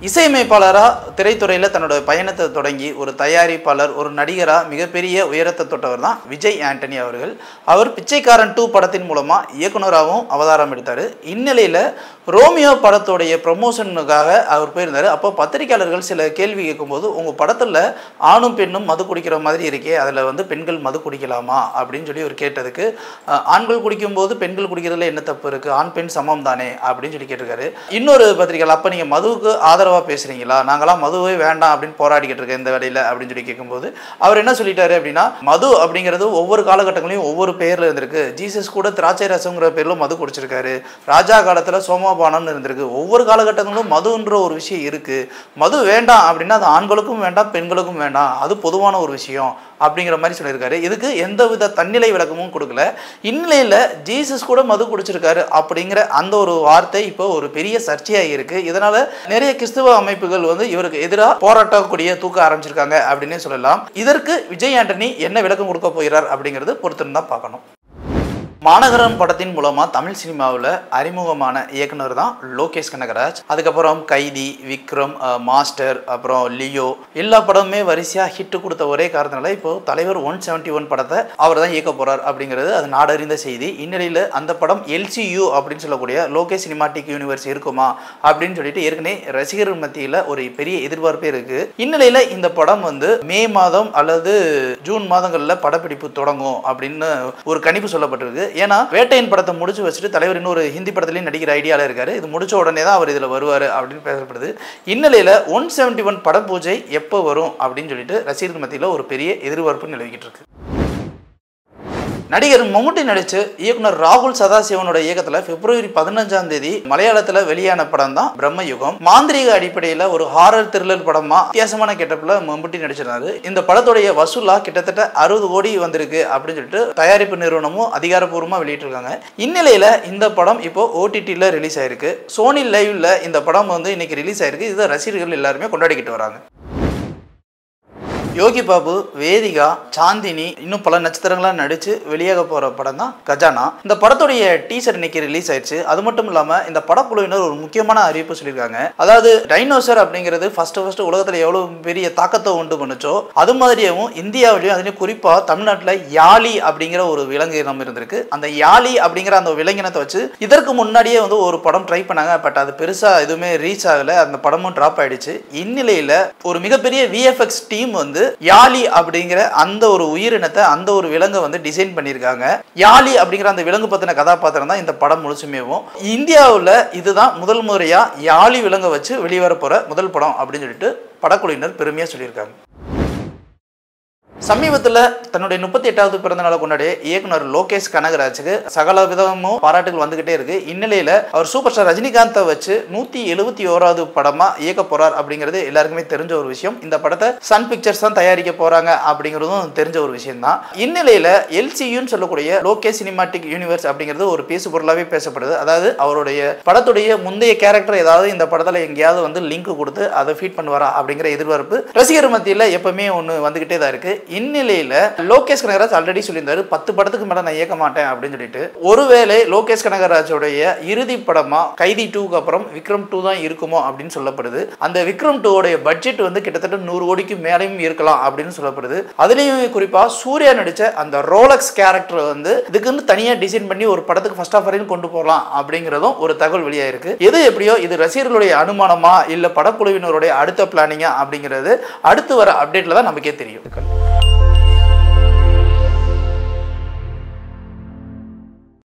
இசையமைப்பாளரா திரைத்துறையில் தன்னோட பயணத்தை தொடங்கி ஒரு தயாரிப்பாளர், ஒரு நடிகராக மிகப்பெரிய உயரத்தை தொட்டவர் தான் விஜய் ஆண்டனி அவர்கள். அவர் பிச்சைக்காரன் 2 படத்தின் மூலமாக இயக்குனராகவும் அவதாரம் எடுத்தார். இந்நிலையில் ரோமியோ படத்தோடைய ப்ரமோஷனுக்காக அவர் போயிருந்தார். அப்போ பத்திரிகையாளர்கள் சில கேள்வி கேட்கும்போது, உங்கள் படத்தில் ஆணும் பெண்ணும் மது குடிக்கிற மாதிரி இருக்கே, அதில் பெண்கள் மது குடிக்கலாமா அப்படின்னு சொல்லி அவர் கேட்டதுக்கு, ஆண்கள் குடிக்கும்போது பெண்கள் குடிக்கிறதுல என்ன தப்பு இருக்குது, ஆண் பெண் சமம் தானே அப்படின்னு சொல்லி கேட்டிருக்காரு. இன்னொரு பத்திரிகையாளர், அப்போ நீங்கள் மதுவுக்கு ஆதரவாக பேசுகிறீங்களா, நாங்களாம் மதுவே வேண்டாம் அப்படின்னு போராடிக்கிட்டு இருக்கேன் இந்த வேலையில் அப்படின்னு சொல்லி கேட்கும்போது, அவர் என்ன சொல்லிட்டாரு அப்படின்னா, மது அப்படிங்கிறது ஒவ்வொரு காலகட்டங்களையும் ஒவ்வொரு பேரில் இருந்திருக்கு. ஜீசஸ் கூட திராட்சை ரசங்கிற பேரில் மது குடிச்சிருக்காரு. ராஜா காலத்தில் சோமாபானம்னு இருந்திருக்கு. ஒவ்வொரு காலகட்டங்களும் மதுன்ற ஒரு விஷயம் இருக்குது. மது வேண்டாம் அப்படின்னா அது ஆண்களுக்கும் வேண்டாம் பெண்களுக்கும் வேண்டாம், அது பொதுவான ஒரு விஷயம் அப்படிங்கிற மாதிரி சொல்லியிருக்காரு. இதுக்கு எந்தவித தன்னிலை விளக்கமும் கொடுக்கல. இந்நிலையில் ஜீசஸ் கூட மது குடிச்சிருக்காரு அப்படிங்கிற அந்த ஒரு வார்த்தை இப்போ ஒரு பெரிய சர்ச்சையாக இருக்குது. இதனால் நிறைய கிறிஸ்துவ அமைப்புகள் இவருக்கு எதிராக போராட்டக்கூடிய தூக்க ஆரம்பிச்சிருக்காங்க அப்படின்னே சொல்லலாம். இதற்கு விஜய் ஆண்டனி என்ன விளக்கம் கொடுக்க போகிறார் அப்படிங்கிறது பொறுத்திருந்தா பார்க்கணும். மாநகரம் படத்தின் மூலமாக தமிழ் சினிமாவில் அறிமுகமான இயக்குனர் தான் லோகேஷ் கனகராஜ். அதுக்கப்புறம் கைதி, விக்ரம், மாஸ்டர், அப்புறம் லியோ, எல்லா படமுமே வரிசையாக ஹிட்டு கொடுத்த ஒரே காரணத்தினால இப்போது தலைவர் 171 படத்தை அவர் தான் இயக்க போகிறார் அப்படிங்கிறது அது நாடறிந்த செய்தி. இந்நிலையில் அந்த படம் LCU அப்படின்னு சொல்லக்கூடிய லோகேஷ் சினிமாட்டிக் யூனிவர்ஸ் இருக்குமா அப்படின்னு சொல்லிட்டு ஏற்கனவே ரசிகர்கள் மத்தியில் ஒரு பெரிய எதிர்பார்ப்பே இருக்குது. இந்நிலையில் இந்த படம் மே மாதம் அல்லது ஜூன் மாதங்களில் படப்பிடிப்பு தொடங்கும் அப்படின்னு ஒரு கணிப்பு சொல்லப்பட்டிருக்கு. ஏன்னா வேட்டையின் படத்தை முடிச்சு வச்சுட்டு தலைவர் இன்னொரு ஹிந்தி படத்திலையும் நடிக்கிற ஐடியாவில் இருக்காரு. இது முடிச்ச உடனே தான் அவர் இதில் வருவார் அப்படின்னு பேசப்படுது. இந்நிலையில் 171 பட பூஜை எப்போ வரும் அப்படின்னு சொல்லிட்டு ரசிகர்கள் மத்தியில் ஒரு பெரிய எதிர்பார்ப்பு நிலவிக்கிட்டு இருக்கு. நடிகர் மம்முட்டி நடித்து இயக்குனர் ராகுல் சதாசிவனோட இயக்கத்தில் பிப்ரவரி 15ஆம் தேதி மலையாளத்தில் வெளியான படம் தான் பிரம்மயுகம். மாந்திரீக அடிப்படையில் ஒரு ஹாரர் த்ரில்லர் படமா வித்தியாசமான கெட்டப்பில் மம்முட்டி நடிச்சிருந்தாரு. இந்த படத்துடைய வசூலா கிட்டத்தட்ட 60 கோடி வந்திருக்கு அப்படின்னு சொல்லிட்டு தயாரிப்பு நிறுவனமும் அதிகாரப்பூர்வமாக வெளியிட்டிருக்காங்க. இந்நிலையில் இந்த படம் இப்போ OTTல ரிலீஸ் ஆயிருக்கு. சோனி லைவ்ல இந்த படம் இன்னைக்கு ரிலீஸ் ஆயிருக்கு. இதை ரசிகர்கள் எல்லாருமே கொண்டாடிக்கிட்டு வராங்க. யோகி பாபு, வேதிகா, சாந்தினி, இன்னும் பல நட்சத்திரங்களாக நடித்து வெளியாக போகிற படம் தான் கஜானா. இந்த படத்துடைய டீசர் இன்னைக்கு ரிலீஸ் ஆயிடுச்சு. அது மட்டும் இல்லாமல் இந்த படக்குழுவினர் ஒரு முக்கியமான அறிவிப்பு சொல்லியிருக்காங்க. அதாவது டைனோசர் அப்படிங்கிறது ஃபர்ஸ்ட் உலகத்தில் எவ்வளோ பெரிய தாக்கத்தை உண்டு பண்ணுச்சோ அது மாதிரியும் இந்தியாவிலையும் அதுலேயும் குறிப்பாக தமிழ்நாட்டில் யாழி அப்படிங்கிற ஒரு விலங்கு இனம் இருந்திருக்கு. அந்த யாழி அப்படிங்கிற அந்த விலங்கினத்தை வச்சு இதற்கு முன்னாடியே ஒரு படம் ட்ரை பண்ணாங்க. பட் அது பெருசாக எதுவுமே ரீச் ஆகலை. அந்த படமும் ட்ராப் ஆயிடுச்சு. இந்நிலையில் ஒரு மிகப்பெரிய VFX டீம் யாழி அப்படிங்கிற அந்த ஒரு உயிரினத்தை, அந்த ஒரு விலங்கை டிசைன் பண்ணியிருக்காங்க. யாழி அப்படிங்கிற அந்த விலங்கு பத்தின கதாபாத்திரம் தான் இந்த படம் முழுசுமேவும். இந்தியாவில் இதுதான் முதல் முறையா யாழி விலங்கை வச்சு வெளிவர போற முதல் படம் அப்படின்னு சொல்லிட்டு படக்குழுவினர் பெருமையா சொல்லியிருக்காங்க. சமீபத்தில் தன்னுடைய 38வது பிறந்த நாளை கொண்டாடிய இயக்குனர் லோகேஷ் கனகராஜுக்கு சகல விதமும் பாராட்டுகள் வந்துகிட்டே இருக்கு. இந்நிலையில் அவர் சூப்பர் ஸ்டார் ரஜினிகாந்தை வச்சு 171வது படமா இயக்க போறார் அப்படிங்கிறது எல்லாருக்குமே தெரிஞ்ச ஒரு விஷயம். இந்த படத்தை சன் பிக்சர்ஸ் தான் தயாரிக்க போறாங்க அப்படிங்கிறதும் தெரிஞ்ச ஒரு விஷயம் தான். இந்நிலையில் LCUன்னு சொல்லக்கூடிய லோகேஷ் சினிமாட்டிக் யூனிவர்ஸ் அப்படிங்கிறது ஒரு பேசு பொருளாவே பேசப்படுது. அதாவது அவருடைய படத்துடைய முந்தைய கேரக்டர் ஏதாவது இந்த படத்தில் எங்கேயாவது லிங்க் கொடுத்து அதை ஃபீட் பண்ணுவாரா அப்படிங்கிற எதிர்பார்ப்பு ரசிகர் மத்தியில் எப்பவுமே ஒன்று வந்துகிட்டே தான் இருக்கு. இந்நிலையில் லோகேஷ் கனகராஜ் ஆல்ரெடி சொல்லியிருந்தாரு 10 படத்துக்கு மேல நான் இயக்க மாட்டேன் அப்படின்னு சொல்லிட்டு. ஒருவேளை லோகேஷ் கனகராஜோடைய இறுதி படமா கைதி 2க்கு அப்புறம் விக்ரம் 2 தான் இருக்குமோ அப்படின்னு சொல்லப்படுது. அந்த விக்ரம் 2 பட்ஜெட் கிட்டத்தட்ட 100 கோடிக்கு மேலேயும் இருக்கலாம் அப்படின்னு சொல்லப்படுது. அதுலேயும் குறிப்பா சூர்யா நடிச்ச அந்த ரோலக்ஸ் கேரக்டர் இதுக்குன்னு தனியா டிசைன் பண்ணி ஒரு படத்துக்கு ஃபர்ஸ்ட் ஆஃப் வரைக்கும் கொண்டு போகலாம் அப்படிங்கிறதும் ஒரு தகவல் வெளியாயிருக்கு. எது எப்படியோ இது ரசிகர்களுடைய அனுமானமா இல்ல படக்குழுவினருடைய அடுத்த பிளானிங்கா அப்படிங்கிறது அடுத்து வர அப்டேட்ல தான் நமக்கே தெரியும்.